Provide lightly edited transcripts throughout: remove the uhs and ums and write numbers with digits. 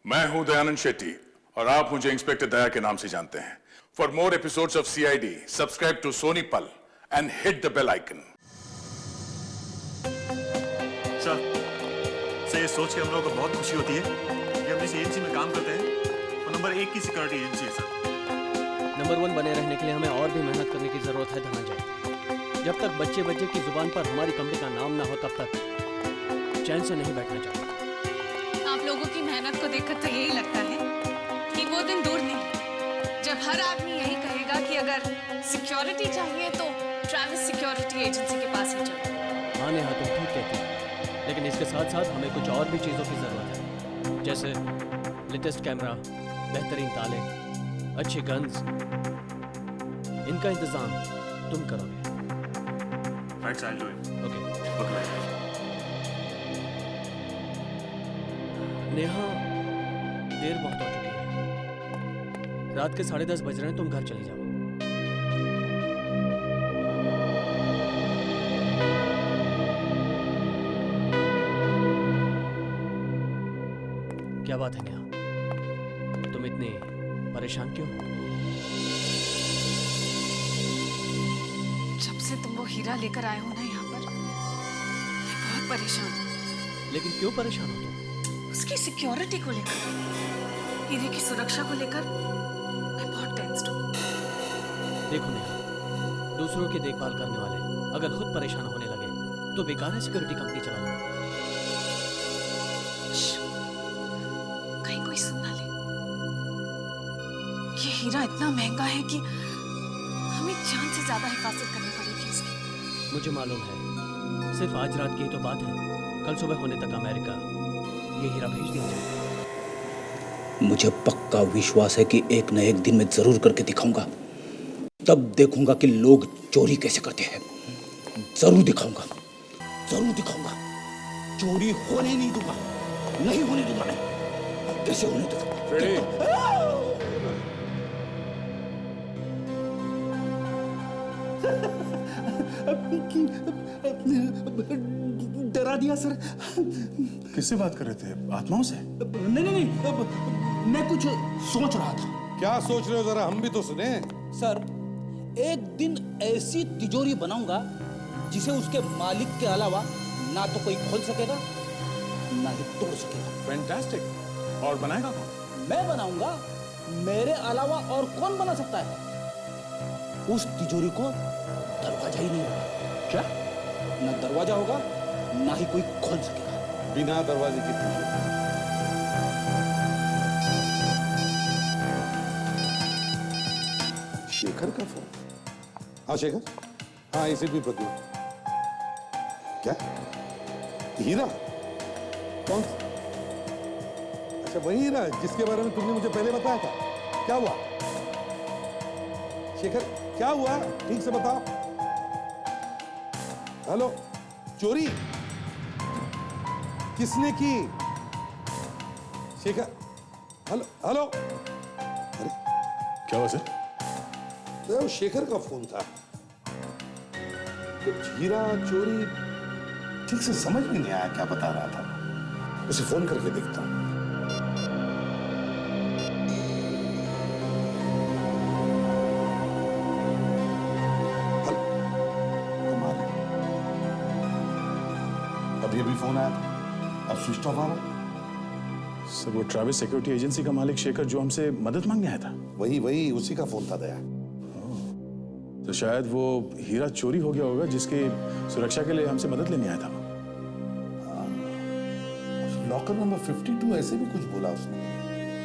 मैं हूं दयानंद शेट्टी और आप मुझे इंस्पेक्टर दया के नाम से जानते हैं। For more episodes of CID, subscribe to Sony Pal and hit the bell icon. Sir, ये सोच के हम लोगों को बहुत खुशी होती है कि हम जिस एजेंसी में काम करते हैं वो नंबर 1 की सिक्योरिटी एजेंसी है सर। नंबर 1 बने रहने के लिए हमें और भी मेहनत करने की जरूरत है धनंजय। जब तक बच्चे बच्चे की जुबान पर हमारी कंपनी का नाम ना हो तब तक चैन से नहीं बैठना चाहिए। आप लोगों की मेहनत को देखकर तो यही लगता है कि वो दिन दूर नहीं जब हर आदमी यही कहेगा कि अगर सिक्योरिटी चाहिए तो ट्रैविस सिक्योरिटी एजेंसी के पास ही चलो। हाँ नेहा, तुम ठीक कहती हो, लेकिन इसके साथ साथ हमें कुछ और भी चीज़ों की ज़रूरत है, जैसे लेटेस्ट कैमरा, बेहतरीन ताले, अच्छे गन्स। इनका इंतजाम तुम करोगे। Right, I will do it. Okay. Neha, देर बहुत हो चुकी है। रात के 10:30 बज रहे हैं, तुम घर चली जाओ। क्या बात है नेहा, तुम इतनी परेशान क्यों हो? जब से तुम वो हीरा लेकर आए हो ना यहाँ पर, मैं बहुत परेशान हूँ। लेकिन क्यों परेशान हो तुम? उसकी सिक्योरिटी को लेकर, हीरे की सुरक्षा को लेकर मैं बहुत टेंस्ड हूँ। देखो नेहा, दूसरों की देखभाल करने वाले अगर खुद परेशान होने लगे तो बेकार है सिक्योरिटी कंपनी चलाना। कहीं कोई सुन ना ले। ये हीरा इतना महंगा है कि हमें जान से ज्यादा हिफाजत करनी पड़ेगी इसकी। मुझे मालूम है, सिर्फ आज रात की ही तो बात है, कल सुबह होने तक अमेरिका ये हीरा भेज दिया जाए। मुझे पक्का विश्वास है कि एक न एक दिन मैं जरूर करके दिखाऊंगा। तब देखूंगा कि लोग चोरी कैसे करते हैं। जरूर दिखाऊंगा, जरूर दिखाऊंगा। चोरी होने नहीं दूंगा, नहीं होने दूंगा मैं। कैसे होने दूंगा? डरा दिया सर। किससे बात कर रहे थे? आत्माओं से? नहीं, मैं कुछ सोच रहा था। क्या सोच रहे हो, जरा हम भी तो सुने। सर, एक दिन ऐसी तिजोरी बनाऊंगा जिसे उसके मालिक के अलावा ना तो कोई खोल सकेगा ना ही तोड़ सकेगा। फैंटास्टिक। और बनाएगा कौन? मैं बनाऊंगा। मेरे अलावा और कौन बना सकता है? उस तिजोरी को दरवाजा ही नहीं होगा। क्या? ना दरवाजा होगा ना ही कोई खोल सकेगा। बिना दरवाजे की तिजोरी। शेखर का फोन। हाँ शेखर, हाँ इसे भी बदलो। क्या? हीरा? कौन? अच्छा वही हीरा जिसके बारे में तुमने मुझे पहले बताया था। क्या हुआ शेखर, क्या हुआ? ठीक से बताओ। हेलो, चोरी किसने की? Shekhar, hello hello. अरे क्या हुआ सर? वो शेखर का फोन था। कुछ हीरा चोरी ठीक से समझ में नहीं आया क्या बता रहा था। उसे फोन करके देखता हूं। कमाल है, अभी अभी फोन आया था, अब स्विच ऑफ आ रहा। सर, वो ट्रैविस सिक्योरिटी एजेंसी का मालिक शेखर जो हमसे मदद मांगने आया था। वही उसी का फोन था दया। तो शायद वो हीरा चोरी हो गया होगा जिसकी सुरक्षा के लिए हमसे मदद लेने आया था। लॉकर नंबर 52 ऐसे भी कुछ बोला उसने।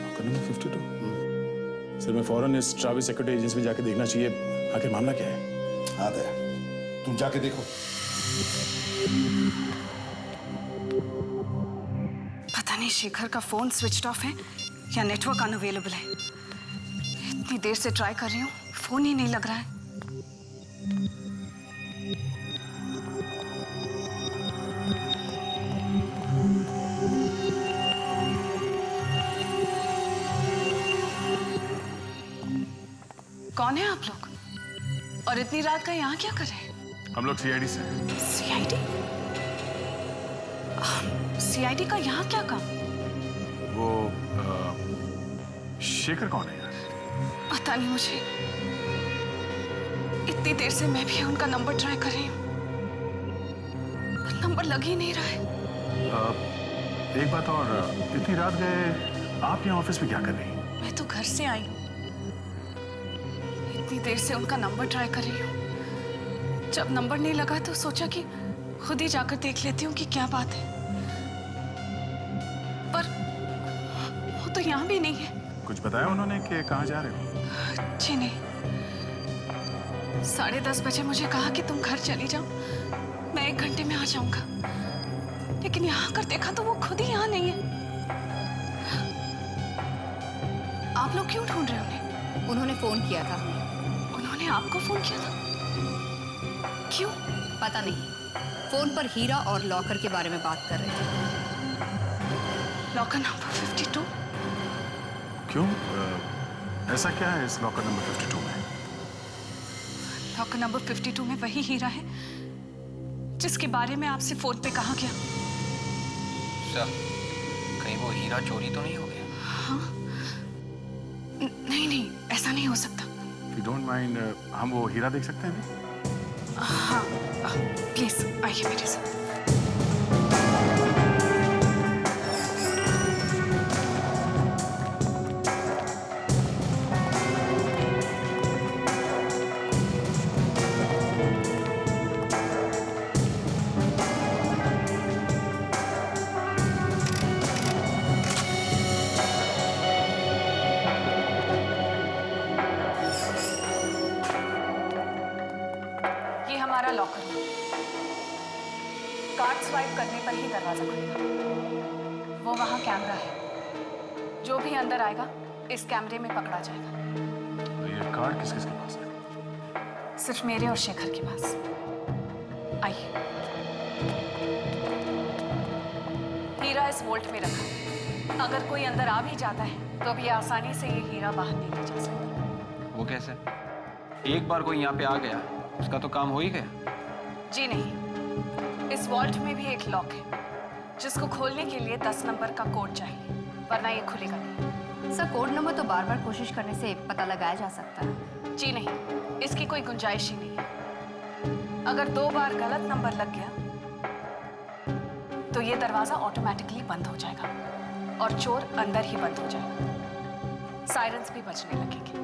Locker number 52? सर, मैं फौरन इस ट्रैविस सिक्योरिटी एजेंसी में जाके देखना चाहिए, आखिर मामला क्या है। हाँ दया, तुम जाके देखो। पता नहीं शेखर का फोन स्विच्ड ऑफ है या नेटवर्क अनअवेलेबल है। इतनी देर से ट्राई कर रही हूँ, फोन ही नहीं लग रहा है। कौन है आप लोग? और इतनी रात का यहाँ क्या कर रहे हैं? हम लोग CID से हैं। CID? CID का यहाँ क्या काम? वो शेखर कौन है यार? पता नहीं मुझे, इतनी देर से मैं भी उनका नंबर ट्राई कर रही हूँ, नंबर लग ही नहीं रहा है। एक बात और, इतनी रात गए आप यहाँ ऑफिस में क्या कर रही हैं? मैं तो घर से आई हूँ, इतनी देर से उनका नंबर ट्राई कर रही हूँ। जब नंबर नहीं लगा तो सोचा कि खुद ही जाकर देख लेती हूँ कि क्या बात है, पर वो तो यहाँ भी नहीं है। कुछ बताया उन्होंने कि कहाँ जा रहे हो? जी नहीं, 10:30 बजे मुझे कहा कि तुम घर चली जाओ, मैं 1 घंटे में आ जाऊंगा, लेकिन यहाँ आकर देखा तो वो खुद ही यहाँ नहीं है। आप लोग क्यों ढूंढ रहे हो उन्हें? उन्होंने फोन किया था। उन्होंने आपको फोन किया था? क्यों? पता नहीं, फोन पर हीरा और लॉकर के बारे में बात कर रहे थे। Locker number 52? क्यों? ऐसा क्या है इस लॉकर नंबर 52 में? लॉकर नंबर 52 में वही हीरा है जिसके बारे में आपसे फोन पे कहा गया। सर, कहीं वो हीरा चोरी तो नहीं हो गया? नहीं नहीं, ऐसा नहीं हो सकता। If you don't mind, हम वो हीरा देख सकते हैं? हाँ, प्लीज आइए मेरे साथ। ये हमारा लॉकर है। कार्ड स्वाइप करने पर ही दरवाजा खुलेगा। वो वहाँ कैमरा है, जो भी अंदर आएगा इस कैमरे में पकड़ा जाएगा। ये कार्ड किस किस के पास है? सिर्फ मेरे और शेखर के पास। आइए। हीरा इस वोल्ट में रखा है, अगर कोई अंदर आ भी जाता है तो भी आसानी से ये हीरा बाहर नहीं ले जा सकता। वो कैसे? एक बार कोई यहाँ पे आ गया, उसका तो काम हो ही गया। जी नहीं, इस वॉल्ट में भी एक लॉक है जिसको खोलने के लिए 10 नंबर का कोड चाहिए, वरना ये खुलेगा नहीं। सर, कोड नंबर तो बार बार कोशिश करने से पता लगाया जा सकता है। जी नहीं, इसकी कोई गुंजाइश ही नहीं है। अगर 2 बार गलत नंबर लग गया तो ये दरवाजा ऑटोमेटिकली बंद हो जाएगा और चोर अंदर ही बंद हो जाएगा। सायरन्स भी बजने लगेंगे।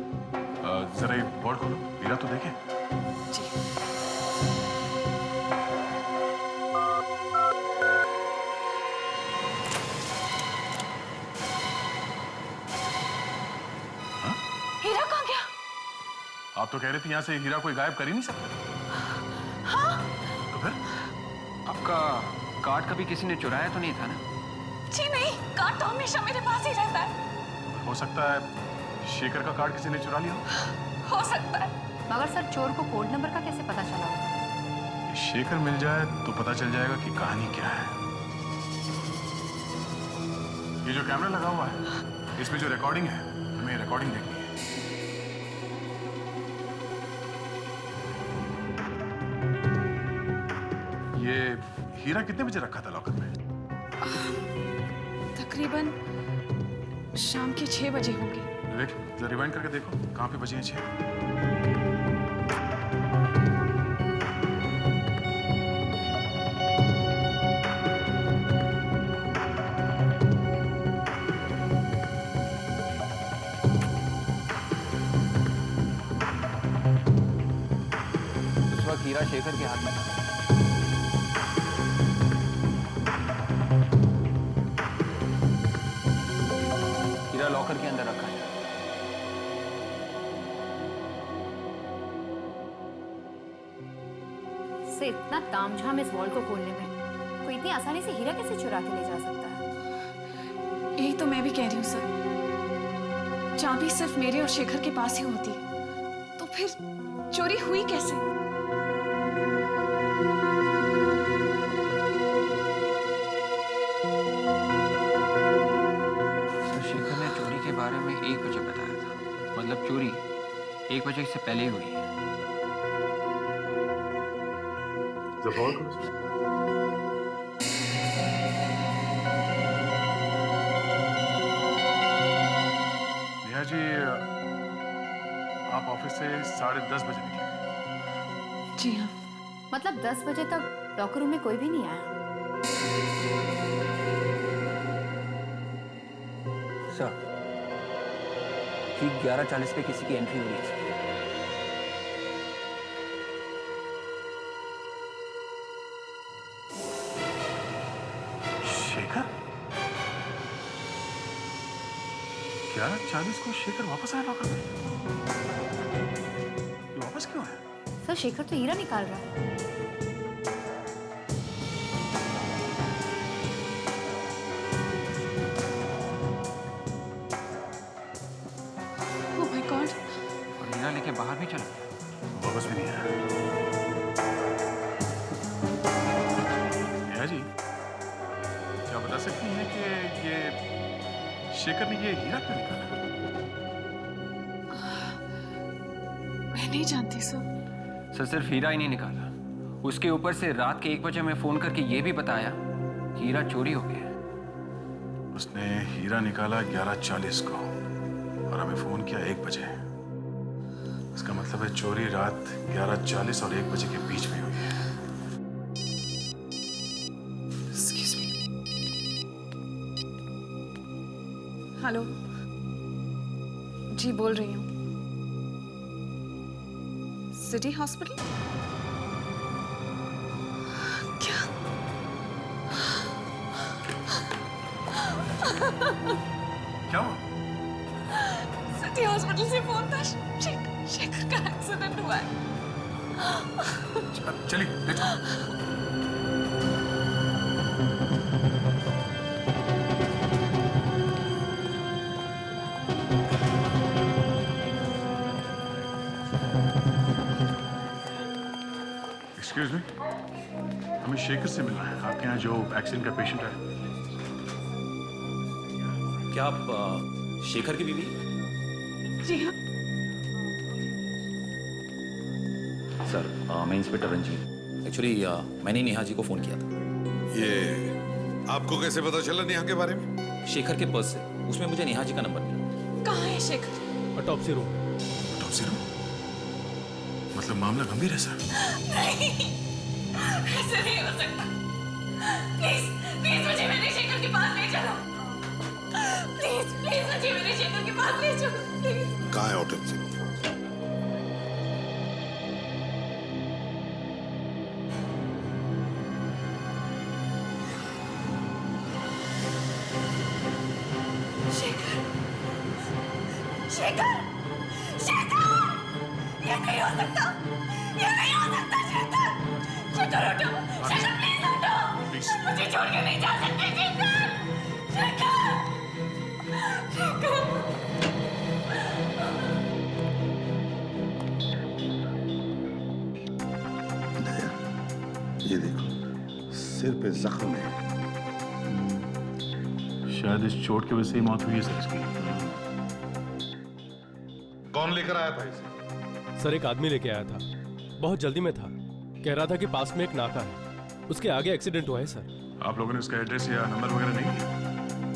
जरा ये बोर्ड खोलो, हीरा तो देखे। जी। हीरा कहाँ गया? आप तो कह रहे थे यहाँ से हीरा कोई गायब कर ही नहीं सकता। हाँ? तो फिर? आपका कार्ड कभी किसी ने चुराया तो नहीं था ना? जी नहीं, कार्ड तो हमेशा मेरे पास ही रहता है। हो सकता है शेखर का कार्ड किसी ने चुरा लिया हो। हो सकता है। मगर सर, चोर को कोड नंबर का कैसे पता चला? शेखर मिल जाए तो पता चल जाएगा कि कहानी क्या है। ये जो कैमरा लगा हुआ है, इसमें जो रिकॉर्डिंग है, हमें रिकॉर्डिंग देखनी है। ये हीरा कितने बजे रखा था लॉकर में? तकरीबन शाम के 6 बजे होंगे। देख, जरा रिवाइंड करके देखो कहाँ पे बजे हैं 6। उस वक्त हीरा शेखर के हाथ में था। हीरा लॉकर के अंदर रखा है। से इतना तामझाम इस वॉल को खोलने में, कोई इतनी आसानी से हीरा कैसे चुरा के ले जा सकता है? यही तो मैं भी कह रही हूँ सर। चाबी सिर्फ मेरे और शेखर के पास ही होती है, तो फिर चोरी हुई कैसे? सर, शेखर ने चोरी के बारे में 1 बजे बताया था। मतलब चोरी 1 बजे से पहले ही हुई है। नेहा जी, से 10:30 बजे निकले। जी हाँ। मतलब 10 बजे तक लॉकर रूम में कोई भी नहीं आया? सर, ठीक 11:40 पे किसी की एंट्री हुई है। शेखर 11:40 को शेखर वापस आया लॉकर में। ये वापस क्यों आया? सर, शेखर तो हीरा निकाल रहा है। Oh my God. और हीरा लेके बाहर भी चला गया। वापस भी नहीं आया। नेहा जी, क्या बता सकती हैं कि ये शेखर ने ये हीरा क्यों निकाला? मैं नहीं जानती सर। सर, सिर्फ हीरा ही नहीं निकाला, उसके ऊपर से रात के 1 बजे हमें फोन करके ये भी बताया कि हीरा चोरी हो गया है। उसने हीरा निकाला 11:40 को और हमें फोन किया 1 बजे। इसका मतलब है चोरी रात 11:40 और 1 बजे के बीच में हुई है। Excuse me. हेलो। जी बोल रही हूँ। City hospital? क्या? क्या हुआ? सिटी हॉस्पिटल से फोन था। शेखर का एक्सीडेंट हुआ है। चलिए, लेट्स गो। एक्सक्यूज मी, हमें शेखर से मिलना है। आपके यहाँ जो एक्सीडेंट का पेशेंट है। क्या आप शेखर की बीवी? जी हाँ। सर, मैं इंस्पेक्टर रंजीत। एक्चुअली मैंने नेहा जी को फोन किया था। ये आपको कैसे पता चला नेहा के बारे में? शेखर के पर्स से, उसमें मुझे नेहा जी का नंबर मिला। कहाँ है Shekhar? Autopsy room. Autopsy room? मतलब मामला गंभीर है सर। नहीं, ऐसे नहीं हो सकता। प्लीज प्लीज मुझे मेरे शेखर के पास ले चलो। प्लीज प्लीज मुझे मेरे शेखर के पास ले चलो प्लीज। कहाँ है ऑटोप्सी? शेखर शेखर शेखर, ये नहीं हो सकता, ये नहीं हो सकता। शेखर शेखर उठो, शेखर प्लीज उठो, मुझे छोड़ के नहीं जा सकते। शेखर शेखर शेखर। दया, ये देखो, सिर पे जख्म है। शायद इस चोट की वजह से ही मौत हुई है सर इसकी। कौन लेकर आया था इसे? सर, एक आदमी लेके आया था, बहुत जल्दी में था। कह रहा था कि पास में एक नाका है, उसके आगे एक्सीडेंट हुआ है सर। आप लोगों ने उसका एड्रेस या नंबर वगैरह नहीं दिया?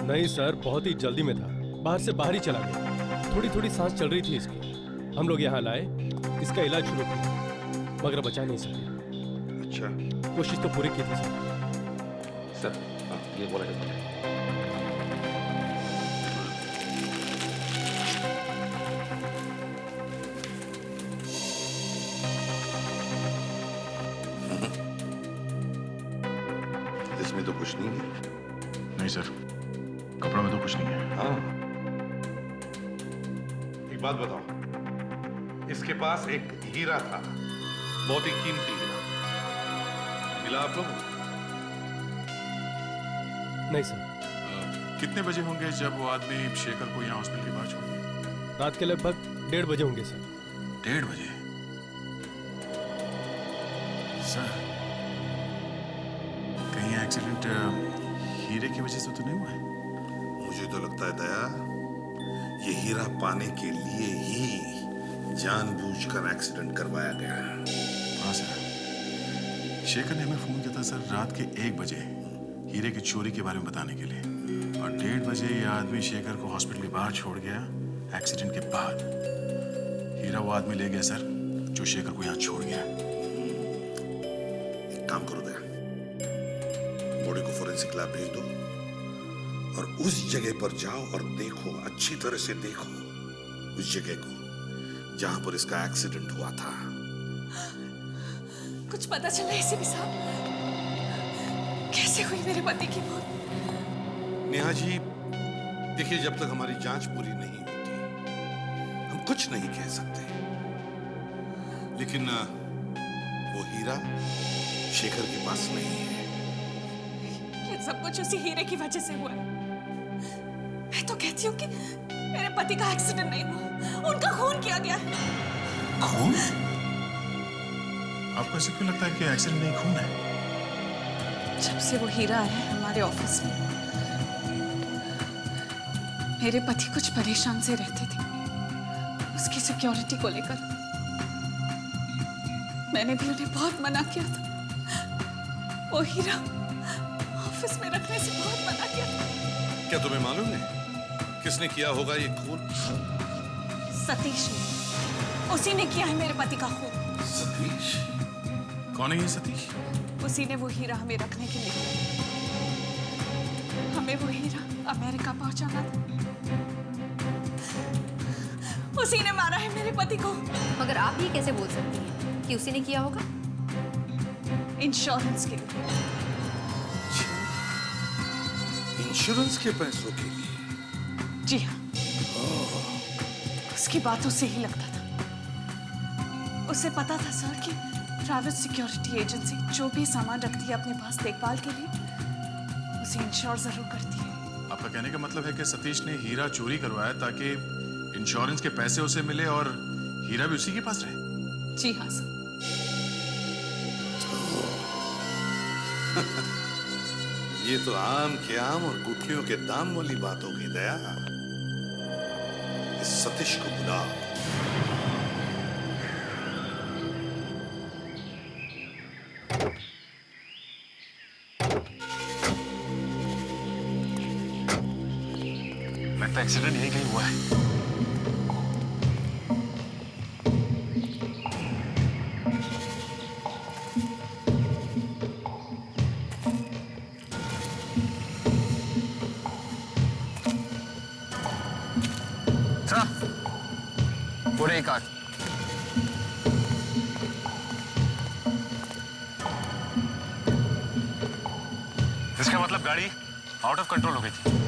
नहीं सर, बहुत ही जल्दी में था, बाहर से बाहर ही चला गया। थोड़ी थोड़ी सांस चल रही थी इसकी। हम लोग यहाँ लाए, इसका इलाज शुरू किया, मगर बचा नहीं सके। अच्छा, कोशिश तो पूरी की थी सर। सर, ये बोला जाता है। इसमें तो कुछ नहीं है। नहीं सर, कपड़ों में तो कुछ नहीं है। हाँ, एक बात बताओ, इसके पास एक हीरा था, बहुत ही कीमती हीरा, मिला आप लोगों को? नहीं सर। कितने बजे होंगे जब वो आदमी शेखर को यहाँ हॉस्पिटल के बाहर छोड़ गया? रात के लगभग 1:30 बजे होंगे सर। 1:30 बजे? सर, कहीं एक्सीडेंट हीरे की वजह से तो नहीं हुआ है? मुझे तो लगता है दया, ये हीरा पाने के लिए ही जानबूझकर एक्सीडेंट करवाया गया है। हाँ सर, शेखर ने हमें फोन किया था सर रात के 1 बजे हीरे की चोरी के बारे में बताने के लिए, और 1:30 बजे ये आदमी शेखर को हॉस्पिटल के बाहर छोड़ गया एक्सीडेंट के बाद। हीरा वो आदमी ले गया सर जो शेखर को यहाँ छोड़ गया। एक काम करो दया, बॉडी को फोरेंसिक लैब भेज दो और उस जगह पर जाओ और देखो, अच्छी तरह से देखो उस जगह को जहां पर इसका एक्सीडेंट हुआ था। कुछ पता चला एसीपी साहब, कैसे हुई मेरे पति की मौत? नेहा जी देखिए, जब तक हमारी जांच पूरी नहीं होती हम कुछ नहीं कह सकते, लेकिन वो हीरा शेखर के पास नहीं है। ये सब कुछ उसी हीरे की वजह से हुआ है। मैं तो कहती हूँ कि मेरे पति का एक्सीडेंट नहीं हुआ, उनका खून किया गया है। खून? आपको ऐसे क्यों लगता है कि एक्सीडेंट नहीं खून है? जब से वो हीरा आया है हमारे ऑफिस में, मेरे पति कुछ परेशान से रहते थे उसकी सिक्योरिटी को लेकर। मैंने भी उन्हें बहुत मना किया था, वो हीरा ऑफिस में रखने से बहुत मना किया था। क्या तुम्हें मालूम है किसने किया होगा ये खून? सतीश ने, उसी ने किया है मेरे पति का खून। सतीश? कौन है ये सतीश? उसी ने वो हीरा हमें रखने के लिए दिया। हमें वो हीरा अमेरिका पहुंचाना था, उसी ने मारा है मेरे पति को। मगर आप ये कैसे बोल सकती हैं कि उसी ने किया होगा? इंश्योरेंस के लिए। इंश्योरेंस के पैसों के लिए? जी हाँ, उसकी बातों से ही लगता था। उसे पता था सर कि ट्रैवल सिक्योरिटी एजेंसी जो भी सामान रखती है अपने पास देखभाल के लिए, उसे इंश्योर जरूर करती है। आपका कहने का मतलब है कि सतीश ने हीरा चोरी करवाया ताकि इंश्योरेंस के पैसे उसे मिले और हीरा भी उसी के पास रहे? जी हाँ सर। ये तो आम के आम और गुठलियों के दाम वाली बातों की दया। इस सतीश को बुलाओ। लगता है एक्सीडेंट यही कहीं हुआ है। पूरे एक आठ। इसका मतलब गाड़ी आउट ऑफ कंट्रोल हो गई थी।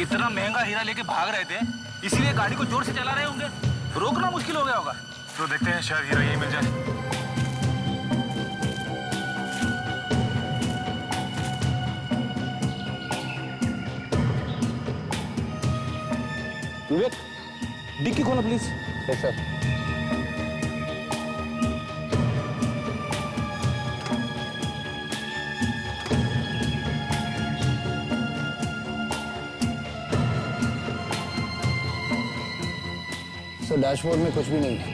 इतना महंगा हीरा लेके भाग रहे थे, इसीलिए गाड़ी को जोर से चला रहे होंगे, रोकना मुश्किल हो गया होगा। तो देखते हैं, शायद हीरा यही मिल जाए। विवेक, डिक्की खोलो please. Yes sir. Sir dashboard में कुछ भी नहीं है।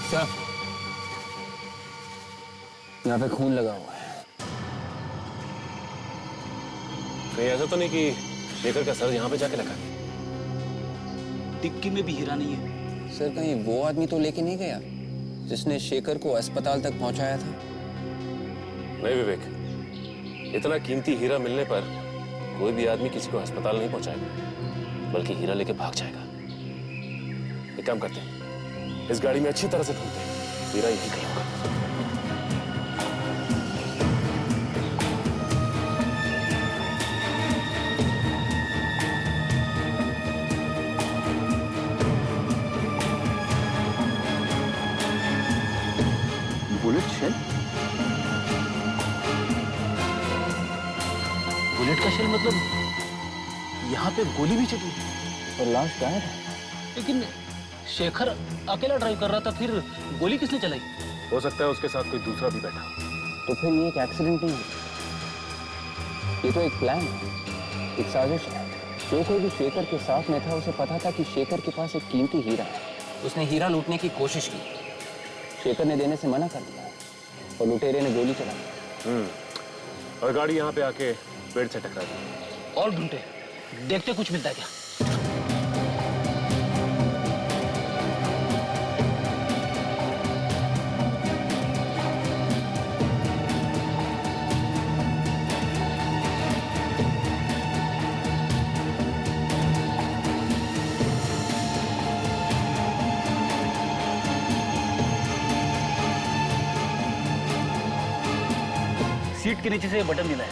सर यहाँ पे खून लगा हुआ है। कहीं ऐसा तो नहीं कि शेखर का सर यहाँ पे जाके लगा? डिक्की में भी हीरा नहीं है। सर कहीं वो आदमी तो लेके नहीं गया जिसने शेखर को अस्पताल तक पहुंचाया था? नहीं विवेक, इतना कीमती हीरा मिलने पर कोई भी आदमी किसी को अस्पताल नहीं पहुंचाएगा, बल्कि हीरा लेके भाग जाएगा। एक काम करते हैं, इस गाड़ी में अच्छी तरह से ढूंढते हैं, हीरा यही कहीं होगा। Bullet shell? बुलेट का शेल मतलब यहाँ पे गोली भी चली? और लाश गायब है। लेकिन शेखर अकेला ड्राइव कर रहा था, फिर गोली किसने चलाई? हो सकता है उसके साथ कोई दूसरा भी बैठा हो। तो फिर ये एक एक्सीडेंट नहीं है, ये तो एक प्लान है, एक साजिश है। जो कोई भी शेखर के साथ में था उसे पता था कि शेखर के पास एक कीमती हीरा है। उसने हीरा लूटने की कोशिश की। शेखर ने देने से मना कर दिया और लुटेरे ने गोली चला दी। और गाड़ी यहाँ पे आके पेड़ से टकरा गई। और ढूंढते देखते कुछ मिलता है क्या। सीट के नीचे से बटन मिला है।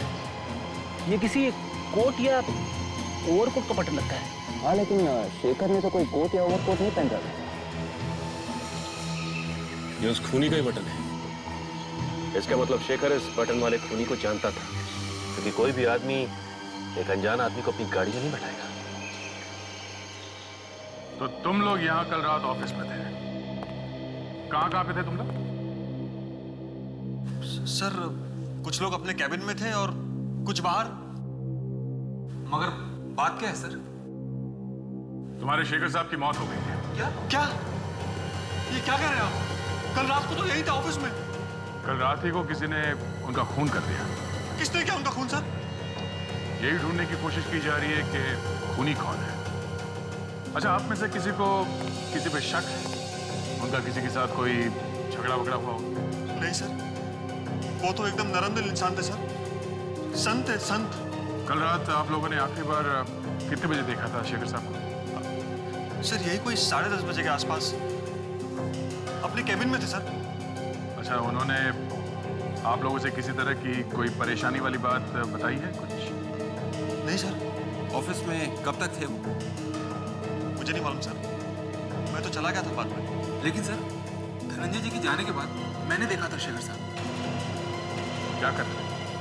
ये किसी कोट या ओवरकोट का बटन लगता है। हाँ, लेकिन शेखर ने तो कोई कोट या ओवरकोट नहीं पहन रखा। ये उस खूनी का ही बटन है। इसका मतलब शेखर इस बटन वाले खूनी को जानता था, क्योंकि कोई भी आदमी एक अनजान आदमी को अपनी गाड़ी में नहीं बैठाएगा। तो तुम लोग यहाँ कल रात ऑफिस में थे, कहाँ पे थे तुम लोग? सर, कुछ लोग अपने कैबिन में थे और कुछ बाहर। मगर बात क्या है सर? तुम्हारे शेखर साहब की मौत हो गई है। क्या क्या ये क्या कह रहे हैं आप? कल रात को तो यही था ऑफिस में। कल रात ही को किसी ने उनका खून कर दिया। किसने किया उनका खून सर? यही ढूंढने की कोशिश की जा रही है कि खूनी कौन है। अच्छा, आप में से किसी को किसी पे शक है? उनका किसी के साथ कोई झगड़ा वगड़ा हुआ हो? नहीं सर, वो तो एकदम नरम दिल इंसान थे सर। संत है, संत। कल रात आप लोगों ने आखिरी बार कितने बजे देखा था शेखर साहब को? सर यही कोई 10:30 बजे के आसपास अपने कैबिन में थे सर। अच्छा, उन्होंने आप लोगों से किसी तरह की कोई परेशानी वाली बात बताई है कुछ? नहीं सर। ऑफिस में कब तक थे वो? मुझे नहीं मालूम सर, मैं तो चला गया था बाद में। लेकिन सर, धनंजय जी के जाने के बाद मैंने देखा था शेखर साहब। क्या कर रहे?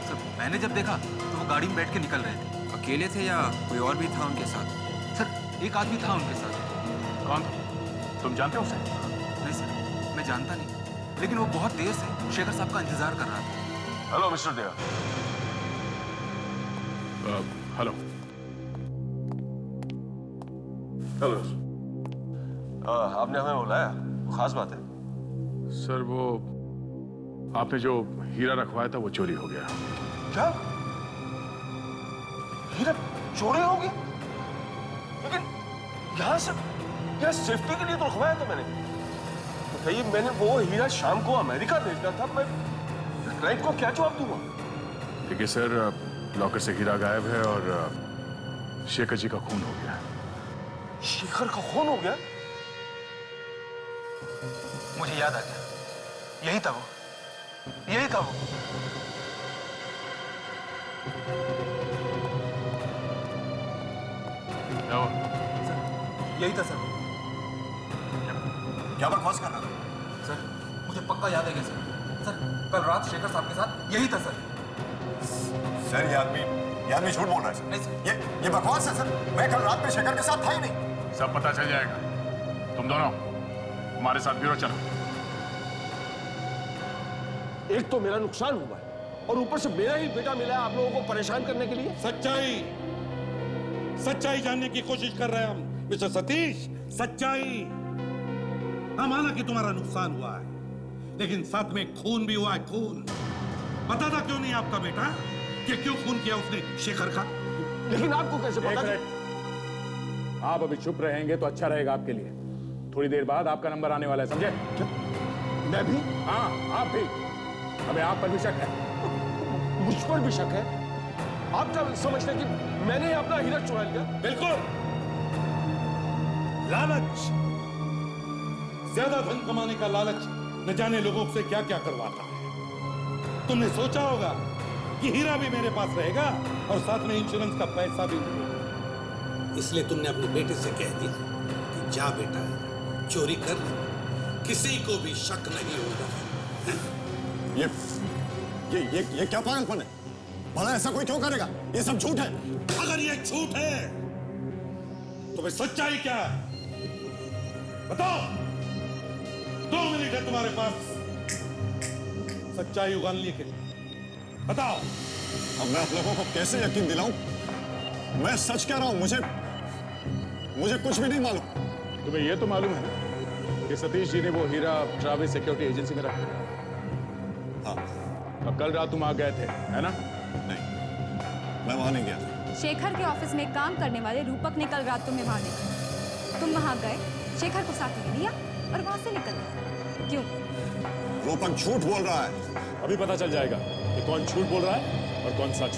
सर, मैंने जब देखा तो वो गाड़ी में बैठ के निकल रहे थे। अकेले थे या कोई और भी था उनके साथ? सर, एक आदमी था उनके साथ। कौन? तुम जानते हो उसे? नहीं सर, मैं जानता नहीं, लेकिन वो बहुत देर से शेखर साहब का इंतजार कर रहा था। हेलो मिस्टर देवा। Hello hello. आपने हमें बुलाया, खास बात है? सर, वो आपने जो हीरा रखवाया था वो चोरी हो गया। क्या? हीरा चोरी हो गया? लेकिन यहाँ से क्या सेफ्टी के लिए तो रखवाया था मैंने। बताइए, मैंने वो हीरा शाम को अमेरिका भेजना था, मैं क्लाइंट को क्या जवाब दूंगा? देखिए सर, लॉकर से हीरा गायब है और शेखर जी का खून हो गया। शेखर का खून हो गया? मुझे याद आ गया, यही था वो, यही था वो। सर, यही था सर। क्या बकवास कर रहा है? सर, मुझे पक्का याद है सर, कल रात शेखर साहब के साथ यही था सर। सर, ये आदमी झूठ बोल रहा है सर। नहीं सर, ये बकवास है सर। मैं कल रात में शेखर के साथ था ही नहीं। सब पता चल जाएगा। तुम दोनों हमारे साथ ब्यूरो चलो। एक तो मेरा नुकसान हुआ है और ऊपर से मेरा ही बेटा मिला है आप लोगों को परेशान करने के लिए। सच्चाई जानने की कोशिश कर रहे हैं हम मिस्टर सतीश। सच्चाई। हाँ, माना कि तुम्हारा नुकसान हुआ है, लेकिन साथ में खून भी हुआ है। खून पता था क्यों नहीं आपका बेटा कि क्यों खून किया उसने शेखर का? लेकिन आपको कैसे पता? आप अभी चुप रहेंगे तो अच्छा रहेगा आपके लिए। थोड़ी देर बाद आपका नंबर आने वाला है, समझे? मैं भी? हाँ, आप भी। हमें आप पर भी शक है। मुझ पर भी शक है? आप क्या समझते हैं कि मैंने अपना हीरा चुरा लिया? बिल्कुल। लालच, ज्यादा धन कमाने का लालच न जाने लोगों से क्या क्या करवाता है। तुमने सोचा होगा कि हीरा भी मेरे पास रहेगा और साथ में इंश्योरेंस का पैसा भी मिलेगा, इसलिए तुमने अपने बेटे से कह दिया कि जा बेटा, चोरी कर ले, किसी को भी शक नहीं होगा। ये क्या पागलपन है? भला ऐसा कोई क्यों करेगा? ये सब झूठ है। अगर ये झूठ है तो भाई सच्चाई क्या है? बताओ। 2 मिनट है तुम्हारे पास सच्चाई उगालने के लिए। बताओ। अब मैं आप लोगों को कैसे यकीन दिलाऊं मैं सच कह रहा हूं, मुझे कुछ भी नहीं मालूम। तुम्हें ये तो मालूम है ना कि सतीश जी ने वो हीरा ट्रैवल सिक्योरिटी एजेंसी में रखा है? हाँ। और कल रात तुम वहां गए थे, है ना? नहीं, मैं वहां नहीं गया था। शेखर के ऑफिस में काम करने वाले रूपक ने कल रात तुम्हें वहां देखा। तुम वहां गए, शेखर को साथ में लिया और वहां से निकल गए। क्यों? रूपक झूठ बोल रहा है। अभी पता चल जाएगा कि कौन झूठ बोल रहा है और कौन सच।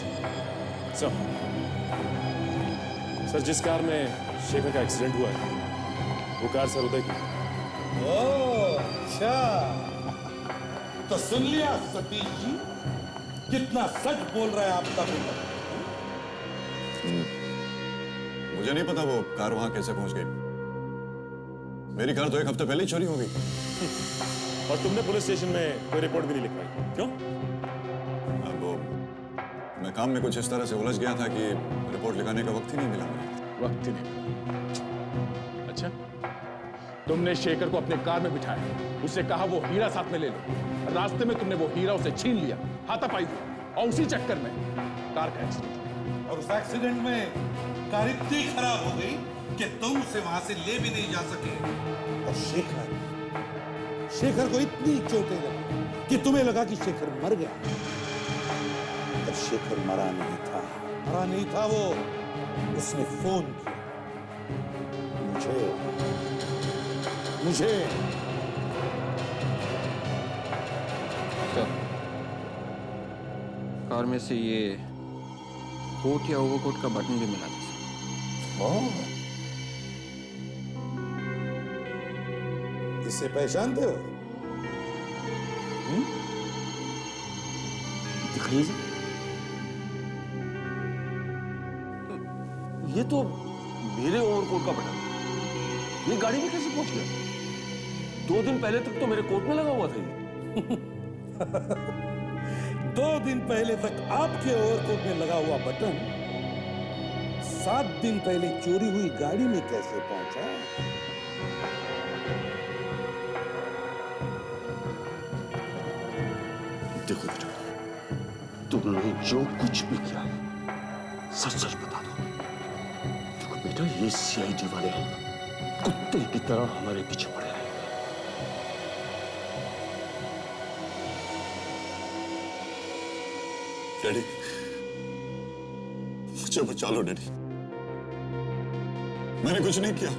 सर, जिस कार में शेखर का एक्सीडेंट हुआ है वो कार सर उदय की। ओह, अच्छा। तो सुन लिया सतीश जी, कितना सच बोल रहा है आपका बेटा। मुझे नहीं पता वो कार वहां कैसे पहुंच गई। मेरी कार तो 1 हफ्ते पहले ही चोरी हो गई। और तुमने पुलिस स्टेशन में कोई रिपोर्ट भी नहीं लिखवाई, क्यों? वो मैं काम में कुछ इस तरह से उलझ गया था कि रिपोर्ट लिखाने का वक्त ही नहीं मिला मुझे। वक्त ही नहीं मिला। अच्छा, तुमने शेखर को अपने कार में बिठाया, उससे कहा वो हीरा साथ में ले लो। रास्ते में तुमने वो हीरा उसे छीन लिया, हाथापाई हुई, और उसी चक्कर में कार का एक्सीडेंट। और उस एक्सीडेंट में कार इतनी खराब हो गई कि तुम उसे वहां से ले भी नहीं जा सके। और शेखर को इतनी चोटें लगी कि तुम्हें लगा कि शेखर मर गया। पर शेखर मरा नहीं था वो। उसने फोन किया मुझे। कार में से ये कोट या ओवरकोट का बटन भी मिला था। इसे पहचानते हो? दिखाइए। ये तो मेरे ओवरकोट का बटन। ये गाड़ी में कैसे पहुंच गया? 2 दिन पहले तक तो मेरे कोट में लगा हुआ था ये। 2 दिन पहले तक आपके ओवरकोट में लगा हुआ बटन 7 दिन पहले चोरी हुई गाड़ी में कैसे पहुंचा? देखो बेटा, तुमने जो कुछ भी किया सच सच बता दो। देखो बेटा, ये सीआईडी वाले कुत्ते की तरह हमारे पीछे पड़े हैं। डैडी, मुझे बचा लो डैडी। मैंने कुछ नहीं किया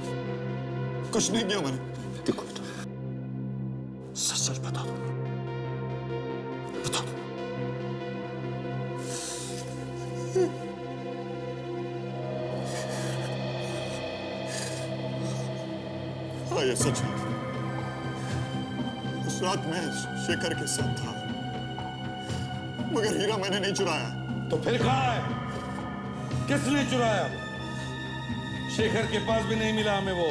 मैंने। देखो बेटा, सच सच बता दो। हाँ, ये सच है। उस रात मैं शेखर के साथ था, मगर हीरा मैंने नहीं चुराया। तो फिर कहाँ है? किसने चुराया? शेखर के पास भी नहीं मिला हमें वो।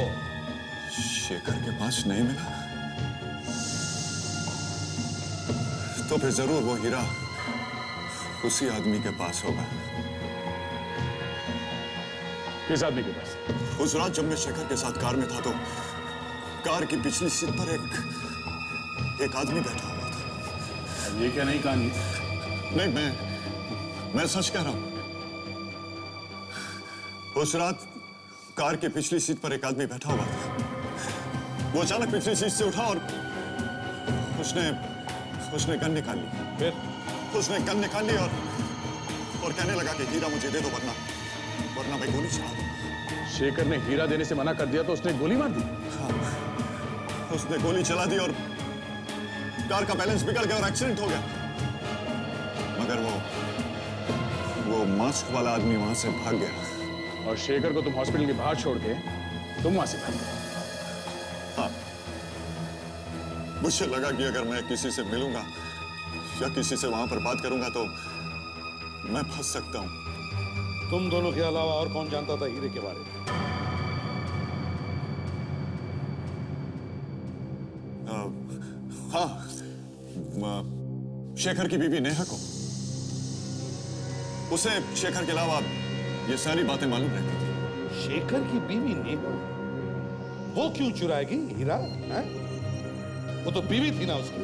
शेखर के पास नहीं मिला? तो फिर जरूर वो हीरा उसी आदमी के पास होगा। किस आदमी के पास? उस रात जब मैं शेखर के साथ कार में था तो कार की पिछली सीट पर एक आदमी बैठा हुआ था। ये क्या नई कहानी? नहीं, मैं सच कह रहा हूं। उस रात कार की पिछली सीट पर एक आदमी बैठा हुआ था। वो अचानक पिछली सीट से उठा और उसने गन निकाल ली। फिर उसने गन निकाल ली और कहने लगा कि हीरा मुझे दे दो, वरना मैं गोली चला दूंगा। शेखर ने हीरा देने से मना कर दिया तो उसने गोली मार दी? हाँ, उसने गोली चला दी और कार का बैलेंस बिगड़ गया और एक्सीडेंट हो गया। मगर वो मास्क वाला आदमी वहां से भाग गया। और शेखर को तुम हॉस्पिटल के बाहर छोड़ के तुम वहां से भाग गए? हाँ, मुझे लगा कि अगर मैं किसी से मिलूंगा या किसी से वहां पर बात करूंगा तो मैं फंस सकता हूं। तुम दोनों के अलावा और कौन जानता था हीरे के बारे में? हाँ, शेखर की बीवी नेहा को। उसे शेखर के अलावा ये सारी बातें मालूम रहती थी। शेखर की बीवी नेहा? वो क्यों चुराएगी हीरा? है? वो तो बीवी थी ना उसकी।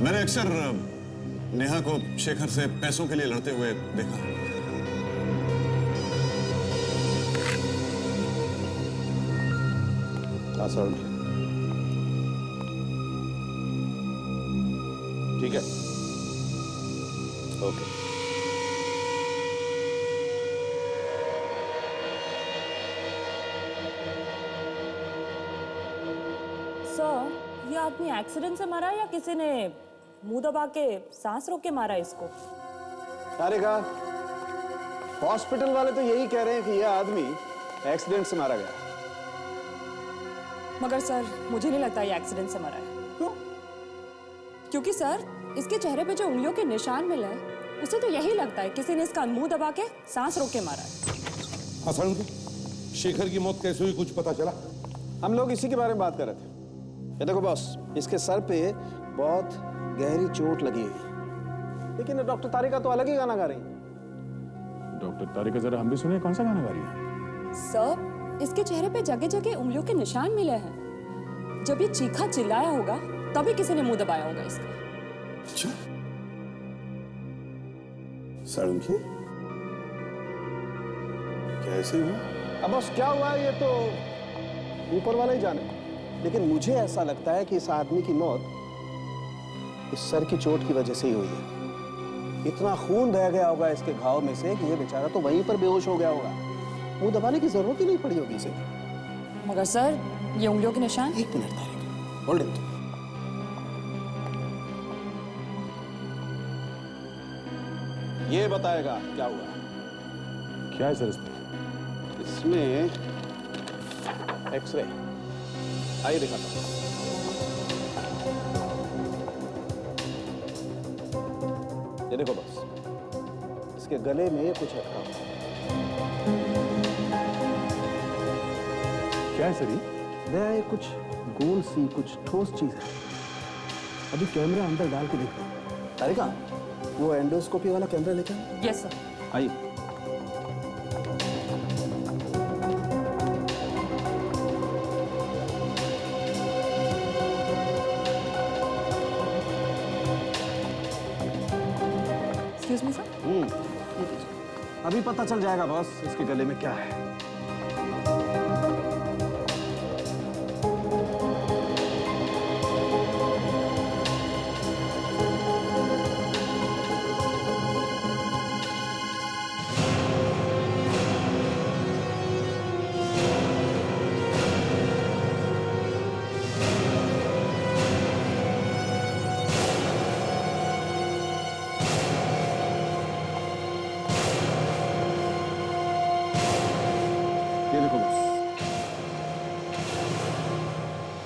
मैंने अक्सर नेहा को शेखर से पैसों के लिए लड़ते हुए देखा। हाँ सर, ठीक है, ओके। सर, ये आदमी एक्सीडेंट से मरा या किसी ने मुंह दबा के सांस रोक के मारा इसको? तारिका, हॉस्पिटल वाले तो यही कह रहे हैं कि यह आदमी एक्सीडेंट से मारा गया। मगर सर, मुझे नहीं लगता ये एक्सीडेंट से मरा है। क्यों? क्योंकि सर, इसके चेहरे पे जो उंगलियों के निशान मिले हैं, उसे तो यही लगता है किसी ने इसका मुंह दबा के सांस रोक के मारा है। हाँ सर, शेखर की मौत कैसे हुई कुछ पता चला? हम लोग इसी के बारे में बात कर रहे थे। ये देखो बॉस, इसके सर पे बहुत गहरी चोट लगी है, लेकिन डॉक्टर तारिका तो अलग ही गाना गा रही। डॉक्टर तारिका, जरा हम भी सुनिए, कौन सा गाना गा रही है? सर, इसके चेहरे पे जगह जगह उंगलियों के निशान मिले हैं। जब ये चीखा चिल्लाया होगा तभी किसी ने मुंह दबाया होगा इसका। अच्छा, साळुंखे, कैसे हुआ? अब बॉस क्या हुआ ये तो ऊपर वाला ही जाने, लेकिन मुझे ऐसा लगता है कि इस आदमी की मौत इस सर की चोट की वजह से ही हुई है। इतना खून बह गया होगा इसके घाव में से कि ये बेचारा तो वहीं पर बेहोश हो गया होगा। मुंह दबाने की जरूरत ही नहीं पड़ी होगी इसे। मगर सर, ये उंगलियों के निशान? एक मिनट तारिका, होल्ड इट। ये बताएगा क्या हुआ। क्या है सर इसमें? एक्सरे, आइए दिखाता हूं। ये देखो बस, इसके गले में कुछ अटका हुआ। क्या है सर ये? ये कुछ गोल सी, कुछ ठोस चीज है। अभी कैमरा अंदर डाल के देखते हैं। तारिका, वो एंडोस्कोपी वाला कैमरा लेके आओ। Yes sir. आइए। Excuse me sir. अभी पता चल जाएगा बॉस इसके गले में क्या है।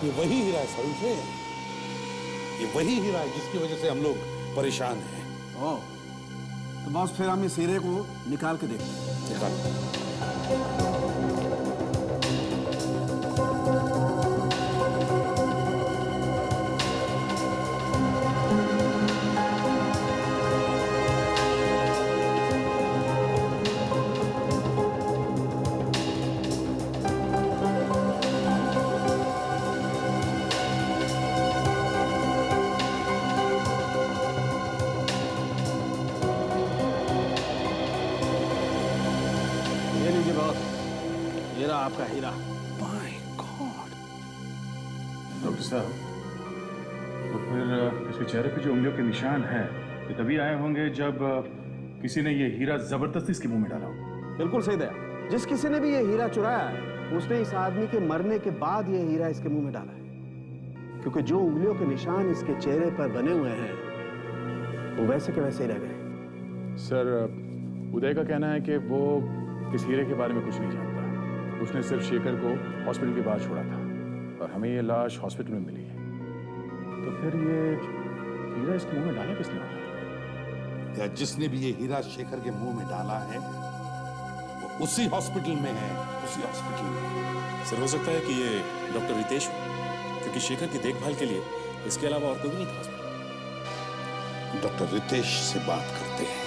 ये वही हीरा है साळुंखे, ये वही हीरा है जिसकी वजह से हम लोग परेशान हैं। ओह, तो बॉस फिर हम इस हीरे को निकाल के देखते हैं। निकाल। आपका हीरा। My God. डॉक्टर साहब, तो फिर इसके चेहरे पे जो उंगलियों के निशान हैं, ये तभी आए होंगे जब किसी ने ये हीरा जबरदस्ती इसके मुंह में डाला हो। बिल्कुल सही दया। जिस किसी ने भी ये हीरा चुराया है, उसने इस आदमी के मरने के बाद ये हीरा इसके मुंह में डाला है, क्योंकि जो उंगलियों के निशान इसके चेहरे पर बने हुए हैं वो वैसे के वैसे ही रह गए। सर, उदय का कहना है कि वो इस हीरे के बारे में कुछ नहीं जानता। उसने सिर्फ शेखर को हॉस्पिटल के बाहर छोड़ा था और हमें ये लाश हॉस्पिटल में मिली है। तो फिर ये हीरा इसके मुंह में डाला किसने होगा? या जिसने भी ये हीरा शेखर के मुंह में डाला है वो उसी हॉस्पिटल में है, उसी हॉस्पिटल में। सर, हो सकता है कि ये डॉक्टर रितेश हो, क्योंकि शेखर की देखभाल के लिए इसके अलावा और कोई भी नहीं था हॉस्पिटल। डॉक्टर रितेश से बात करते हैं।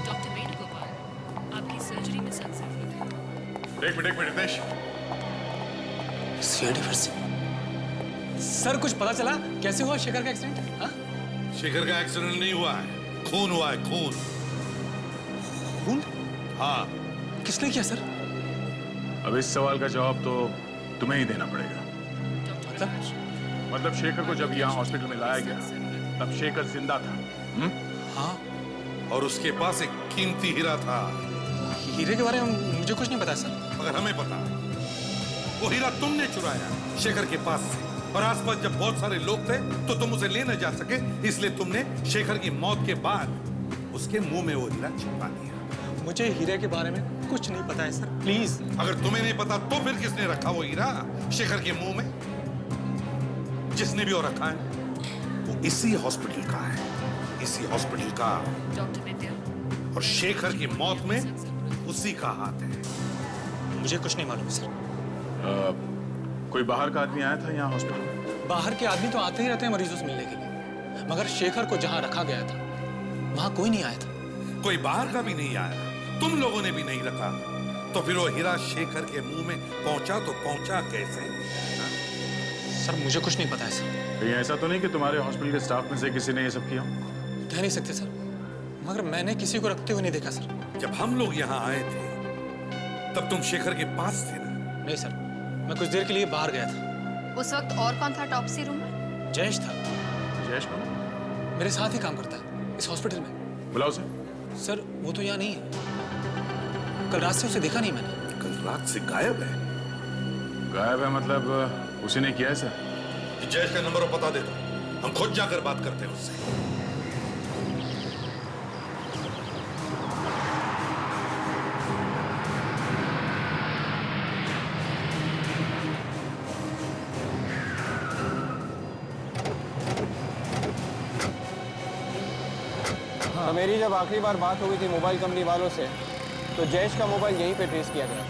डॉक्टर वेणुगोपाल, आपकी सर्जरी में सक्सेस हुई। एक मिनट रितेश। सीआईडी फिर से। सर, कुछ पता चला कैसे हुआ शेखर का एक्सीडेंट? हाँ? शेखर का एक्सीडेंट नहीं हुआ है, खून हुआ है, खून। खून? हाँ। किसने किया सर? अब इस सवाल का जवाब तो तुम्हें ही देना पड़ेगा। मतलब शेखर को जब यहाँ हॉस्पिटल में लाया गया तब शेखर जिंदा था। हाँ, और उसके पास एक कीमती हीरा था। हीरे के बारे में मुझे कुछ नहीं पता सर। मगर हमें पता है, वो हीरा तुमने चुराया शेखर के पास से, और आसपास जब बहुत सारे लोग थे तो तुम उसे ले न जा सके, इसलिए तुमने शेखर की मौत के बाद उसके मुंह में वो हीरा छिपा दिया। मुझे हीरे के बारे में कुछ नहीं पता है सर, प्लीज। अगर तुम्हें नहीं पता तो फिर किसने रखा वो हीरा शेखर के मुंह में? जिसने भी वो रखा है वो इसी हॉस्पिटल का है, इसी हॉस्पिटल का। डॉक्टर विद्या, और शेखर की मौत में उसी का हाथ है। मुझे कुछ नहीं मालूम सर। कोई बाहर का आदमी आया था यहाँ हॉस्पिटल में? बाहर के आदमी तो आते ही रहते हैं मरीजों से मिलने के लिए, मगर शेखर को जहाँ रखा गया था वहाँ कोई नहीं आया था। कोई बाहर का भी नहीं आया, तुम लोगों ने भी नहीं रखा, तो फिर वो हीरा शेखर के मुंह में पहुंचा तो पहुंचा कैसे? सर मुझे कुछ नहीं पता है सर। कहीं ऐसा तो नहीं कि तुम्हारे हॉस्पिटल के स्टाफ में से किसी ने ये सब किया? कह नहीं सकते सर, मगर मैंने किसी को रखते हुए नहीं देखा सर। जब हम लोग यहाँ आए थे तब तुम शेखर के पास थे ना? नहीं सर, मैं कुछ देर के लिए बाहर गया था। उस वक्त और कौन था टॉप्सी रूम में? जयेश था। जयेश कौन? मेरे साथ ही काम करता है इस हॉस्पिटल में। बुलाओ उसे। सर वो तो यहाँ नहीं है, कल रात से उसे देखा नहीं मैंने। कल रात से गायब है? गायब है मतलब उसी ने किया है सर? जयेश का नंबर और पता दे दो, हम खुद जाकर बात करते हैं उससे। तो मेरी जब आखिरी बार बात हुई थी मोबाइल कंपनी वालों से, तो जयेश का मोबाइल यहीं पे ट्रेस किया गया।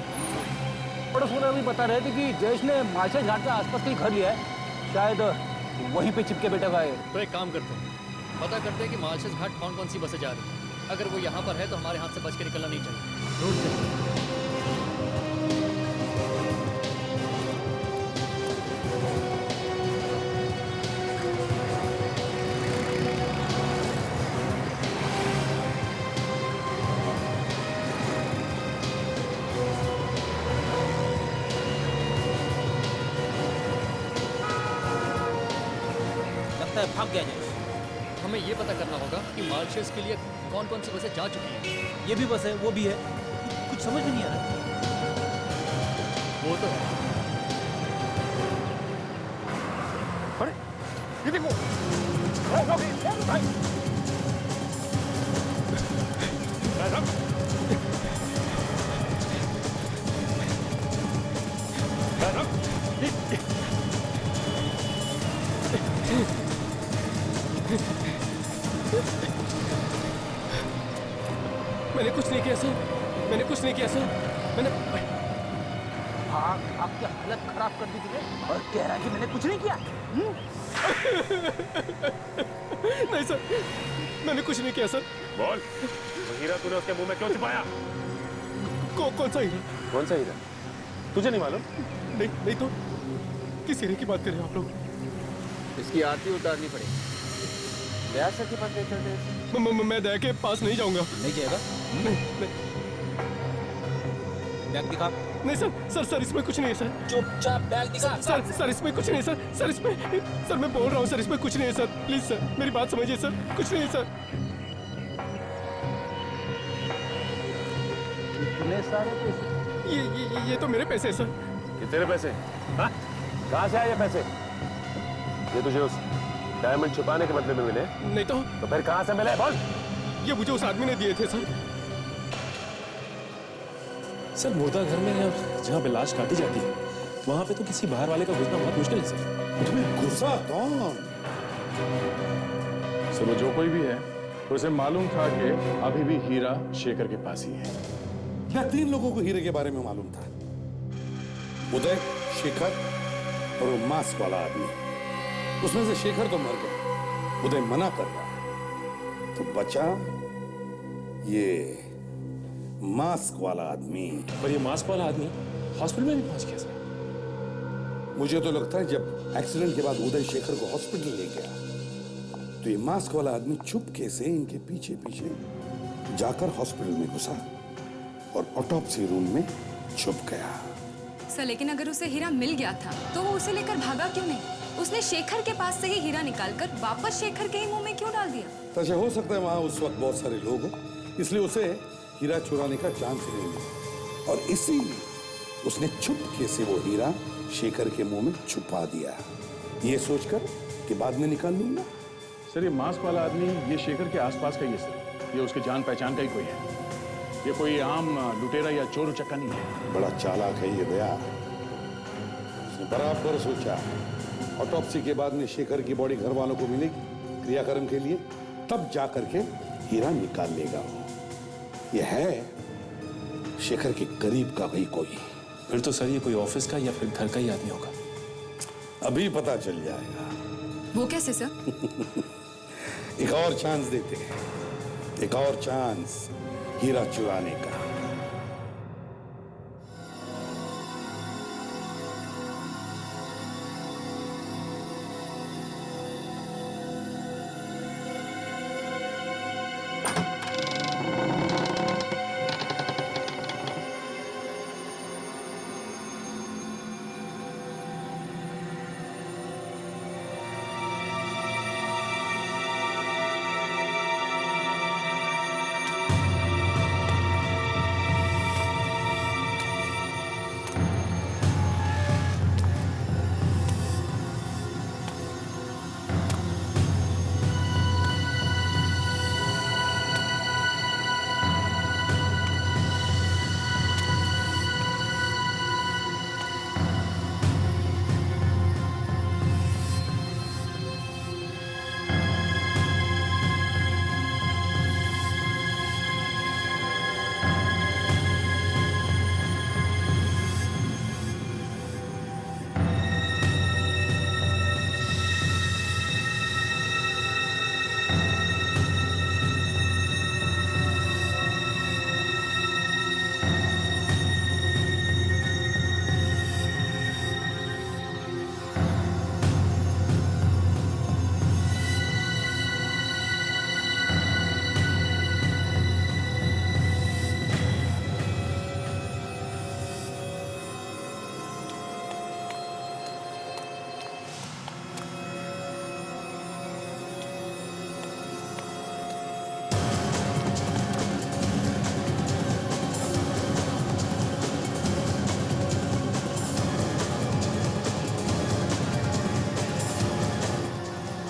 पड़ोस वाले अभी बता रहे थे कि जयेश ने मार्शल घाट के आसपास कहीं घर लिया है, शायद वहीं पे चिपके बैठा हुआ है। तो एक काम करते हैं, पता करते हैं कि मार्शल घाट कौन कौन सी बसें जा रही हैं। अगर वो यहाँ पर है तो हमारे हाथ से बच के निकलना नहीं चाहिए। ढूंढते हैं। भाग गया जयेश। हमें ये पता करना होगा कि मार्शल्स के लिए कौन कौन सी बसें जा चुकी हैं। ये भी बस है, वो भी है, कुछ समझ में नहीं आ रहा। वो तो है। अरे ये देखो, मैंने कुछ नहीं किया सर, मैंने कुछ नहीं किया सर, मैंने आपकी हालत खराब कर दी थी और कह रहा है कि मैंने कुछ नहीं किया। नहीं सर, मैंने कुछ नहीं किया सर। बोल, वो हीरा तूने उसके मुंह में क्यों छिपाया? कौन सा हीरा? कौन सा हीरा? तुझे नहीं मालूम? नहीं नहीं तो किस हीरे की बात कर रहे हो आप लोग? इसकी आरती उतारनी पड़ेगी। दया सर के पास ले चलते हैं। मैं दया के पास नहीं जाऊंगा। नहीं जाएगा? नहीं। बैग दिखा। नहीं सर इसमें कुछ नहीं है सर। चुपचाप बैग दिखा। सर इसमें कुछ नहीं है सर इसमें, सर मैं बोल रहा हूँ सर इसमें कुछ नहीं है सर, प्लीज सर मेरी बात समझिए सर, कुछ नहीं है सर। इतने सारे पैसे? ये तो मेरे पैसे हैं सर। ये तेरे पैसे? हाँ? कहाँ से आए ये पैसे? ये तुझे उस डायमंड छुपाने के बदले में मिले? नहीं तो फिर कहाँ से मिले? बोल। ये मुझे उस आदमी ने दिए थे सर। सर मुर्दा घर में जहाँ पे लाश काटी जाती है वहां पे तो किसी बाहर वाले का घुसना बहुत मुश्किल है सर। तुम्हें घुसा कौन? सर वो जो कोई भी है उसे मालूम था कि अभी भी हीरा शेखर के पास ही है। क्या 3 लोगों को हीरे के बारे में मालूम था? उदय, शेखर और वो मास्क वाला आदमी। उसमें से शेखर तो मर गया, उदय मना कर रहा है, तो बचा ये मास्क वाला आदमी। पर ये मास्क वाला आदमी हॉस्पिटल में भी पहुंच गया सर। मुझे तो लगता है जब एक्सीडेंट के बाद उदय शेखर को हॉस्पिटल ले गया तो ये मास्क वाला आदमी चुपके से इनके पीछे पीछे जाकर हॉस्पिटल में घुसा और ऑटोप्सी रूम में छुप गया। सर लेकिन अगर उसे हीरा मिल गया था तो वो उसे लेकर भागा क्यों नहीं? उसने शेखर के पास से ही हीरा निकालकर वापस शेखर के ही मुंह में क्यों डाल दिया? तो अच्छा हो सकता है वहां उस वक्त बहुत सारे लोग हो, इसलिए उसे हीरा चुराने का चांस नहीं मिला और इसीलिए उसने चुपके से वो हीरा शेखर के मुंह में छुपा दिया, ये सोचकर कि बाद में निकाल लूंगा। सर ये मास्क वाला आदमी ये शेखर के आसपास का ही है सर, ये उसके जान पहचान का ही कोई है, ये कोई आम लुटेरा या चोर उचक्का नहीं है। बड़ा चालाक है ये दया, उसने बराबर सोचा ऑटोप्सी के बाद में शेखर की बॉडी घर वालों को मिलेगी क्रियाक्रम के लिए, तब जा करके हीरा निकाल लेगा। ये है शेखर के करीब का भाई कोई। फिर तो सर ये कोई ऑफिस का या फिर घर का ही आदमी होगा। अभी पता चल जाएगा। वो कैसे सर? एक और चांस देते हैं, एक और चांस हीरा चुराने का।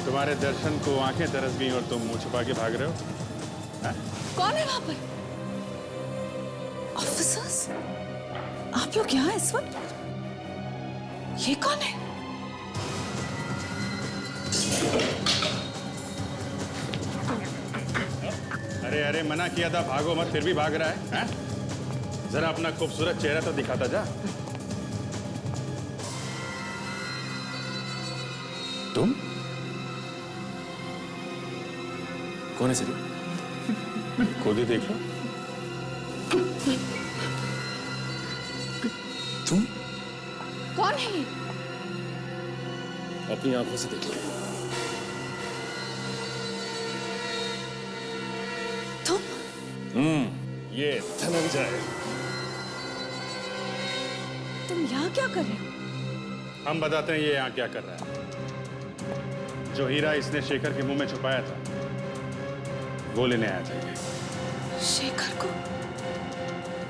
तुम्हारे दर्शन को आंखें तरस गई और तुम मुंह छुपा के भाग रहे हो? कौन है वहां पर? ऑफिसर्स? आप लोग यहाँ इस वक्त? ये कौन है? अरे अरे मना किया था भागो मत, फिर भी भाग रहा है? जरा अपना खूबसूरत चेहरा तो दिखाता जा। तुम कौन है सर? खुद ही देख लो। तुम कौन है ये? अपनी आंखों से देख लो। तुम? ये धनंजय। तुम यहाँ क्या कर रहे हो? हम बताते हैं ये यहाँ क्या कर रहा है। जो हीरा इसने शेखर के मुंह में छुपाया था वो लेने आया था ये। शेखर को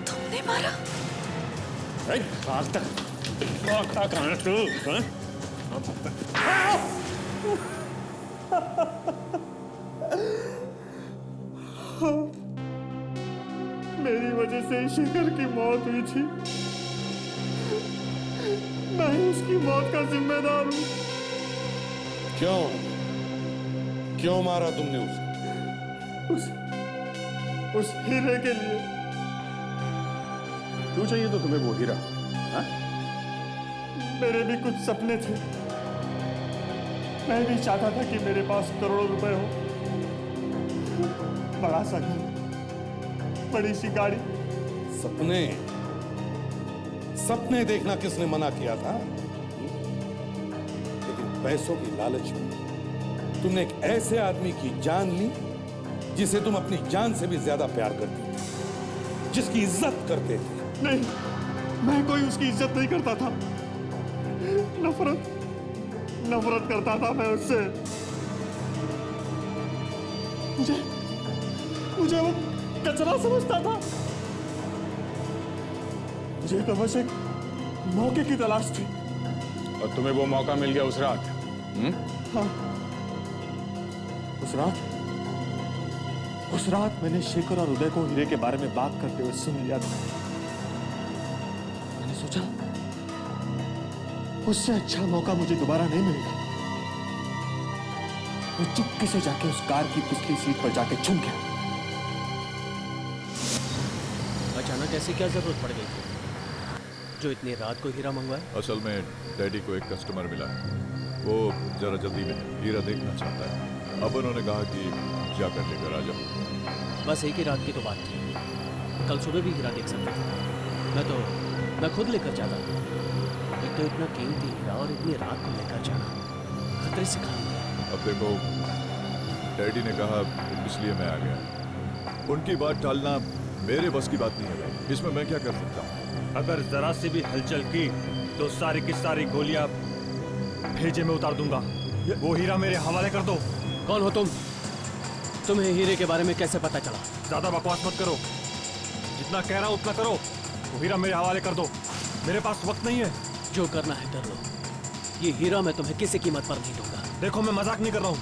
तुमने मारा? आज तक कहाँ तू? मेरी वजह से शेखर की मौत हुई थी। मैं उसकी मौत का जिम्मेदार हूं। क्यों? क्यों मारा तुमने उसे? उस हीरे के लिए। क्यों चाहिए तो तुम्हें वो हीरा? हा? मेरे भी कुछ सपने थे। मैं भी चाहता था कि मेरे पास करोड़ों रुपए हो, बड़ा सा घर, बड़ी सी गाड़ी। सपने सपने देखना किसने मना किया था? लेकिन पैसों की लालच में तुमने एक ऐसे आदमी की जान ली जिसे तुम अपनी जान से भी ज्यादा प्यार करते थे, जिसकी इज्जत करते थे। नहीं, मैं कोई उसकी इज्जत नहीं करता था। नफरत करता था मैं उससे। मुझे वो कचरा समझता था। मुझे तो बस एक मौके की तलाश थी। और तुम्हें वो मौका मिल गया उस रात? हाँ, उस रात मैंने शेखर और उदय को हीरे के बारे में बात करते हुए सुन लिया था। मैंने सोचा उससे अच्छा मौका मुझे दोबारा नहीं मिलेगा। मैं चुपके से जाके उस कार की पिछली सीट पर जाके छुप गया। अचानक ऐसी क्या जरूरत पड़ गई थी जो इतनी रात को हीरा मंगवाए? असल में डैडी को एक कस्टमर मिला है, वो जरा जल्दी में हीरा देखना चाहता है। अब उन्होंने कहा कि जाकर लेकर आ जाओ। बस एक ही रात की तो बात थी, कल सुबह भी हीरा देख सकते थे। मैं खुद लेकर जाता। एक तो इतना कीमती हीरा और इतनी रात को लेकर जाना खतरे से खाली है। अब देखो, डैडी ने कहा इसलिए मैं आ गया। उनकी बात टालना मेरे बस की बात नहीं है, इसमें मैं क्या कर सकता हूँ? अगर जरा सी भी हलचल की तो सारी की सारी गोलियां भेजे में उतार दूंगा। वो हीरा मेरे हवाले कर दो। कौन हो तुम? तुम्हें हीरे के बारे में कैसे पता चला? ज्यादा बकवास मत करो, जितना कह रहा हूं उतना करो। वो हीरा मेरे हवाले कर दो, मेरे पास वक्त नहीं है। जो करना है कर लो, ये हीरा मैं तुम्हें किसी कीमत पर नहीं दूंगा। देखो मैं मजाक नहीं कर रहा हूँ,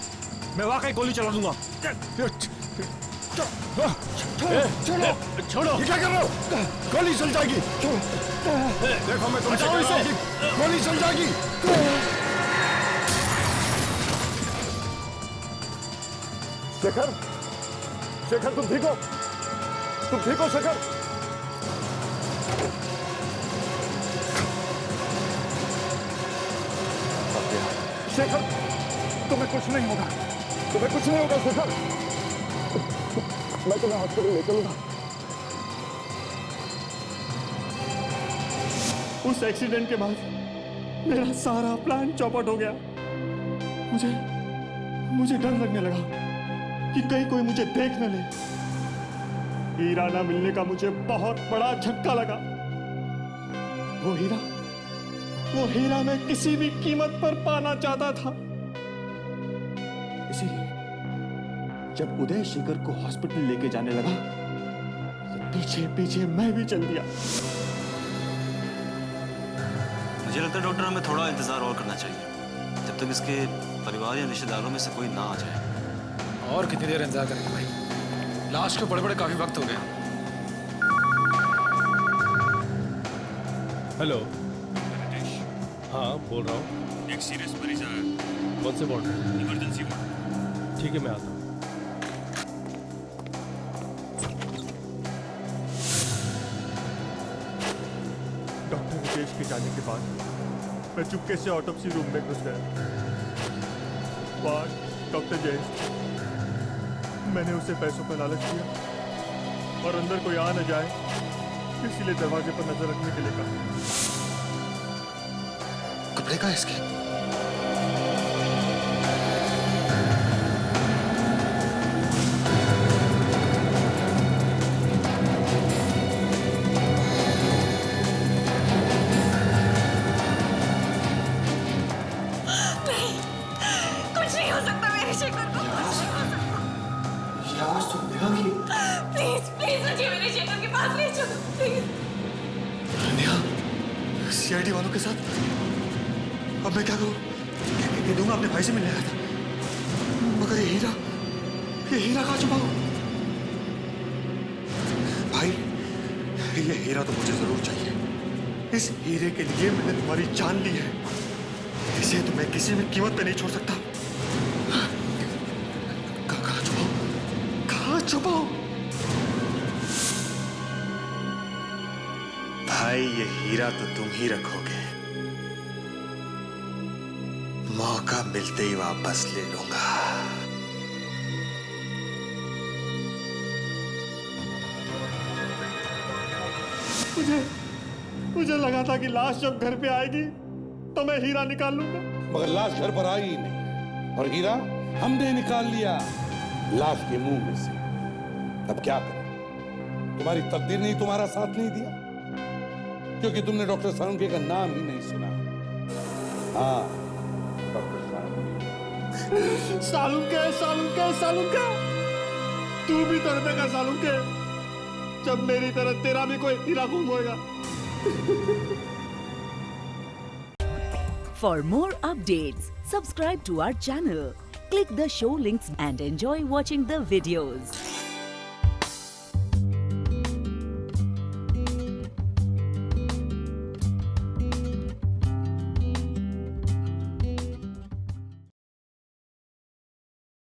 मैं वाकई गोली चला दूंगा। छोड़ो! ये क्या कर रहे हो? गोली चल जाएगी। देखो मैं तुमसे कह रहा हूं कि गोली चल जाएगी। शेखर तुम ठीक हो? तुम ठीक हो शेखर? शेखर तुम्हें कुछ नहीं होगा, तुम्हें कुछ नहीं होगा शेखर। मैं तुम्हें हॉस्पिटल ले चलूंगा। उस एक्सीडेंट के बाद मेरा सारा प्लान चौपट हो गया। मुझे डर लगने लगा कि कहीं कोई मुझे देख न ले। हीरा ना मिलने का मुझे बहुत बड़ा झटका लगा। वो हीरा मैं किसी भी कीमत पर पाना चाहता था। इसीलिए जब उदय शेखर को हॉस्पिटल लेके जाने लगा तो पीछे पीछे मैं भी चल दिया। मुझे लगता है डॉक्टर हमें थोड़ा इंतजार और करना चाहिए, जब तक इसके परिवार या रिश्तेदारों में से कोई ना आ जाए। और कितनी देर इंतजार करेंगे भाई? लाश को बड़े काफी वक्त हो गया। हेलो, हाँ बोल रहा हूँ। एक सीरियस मरीज आया है। कौन से वार्ड में? Emergency ward. ठीक है मैं आता हूँ। डॉक्टर रितेश के जाने के बाद मैं चुपके से ऑटोप्सी रूम में घुस गया। वहाँ डॉक्टर जयेश, मैंने उसे पैसों का लालच दिया और अंदर कोई आ न जाए इसलिए दरवाजे पर नजर रखने के लिए कहा। कपड़े का इसके? कुछ नहीं हो सकता मेरे शेखर को। यार तुम नेहा की? प्लीज मुझे मेरे शेखर के पास ले चलो प्लीज। नेहा सीआईडी वालों के साथ? अब मैं क्या करूं? ये दूंगा अपने भाई से मिलने आया था, मगर ये हीरा कहाँ छुपा हो? भाई ये हीरा तो मुझे जरूर चाहिए। इस हीरे के लिए मैंने तुम्हारी जान ली है, इसे तो मैं किसी भी कीमत पे नहीं छोड़ सकता। कहाँ छुपाओ? भाई ये हीरा तो तुम ही रखोगे, मौका मिलते ही वापस ले लूंगा। मुझे लगा था कि लाश जब घर पे आएगी तो मैं हीरा निकाल लूंगा, मगर लाश घर पर आई ही नहीं और हीरा हमने निकाल लिया लाश के मुंह में से। अब क्या करें? तुम्हारी तकदीर ने तुम्हारा साथ नहीं दिया। क्योंकि तुमने डॉक्टर सालुंके का नाम ही नहीं सुना। हाँ, डॉक्टर सालुंके सालुंके सालुंके, तू भी तड़पेगा सालुंके, जब मेरी तरह तेरा भी कोई हीरा गुम होएगा। For more updates, subscribe to our channel, click the show links and enjoy watching the videos.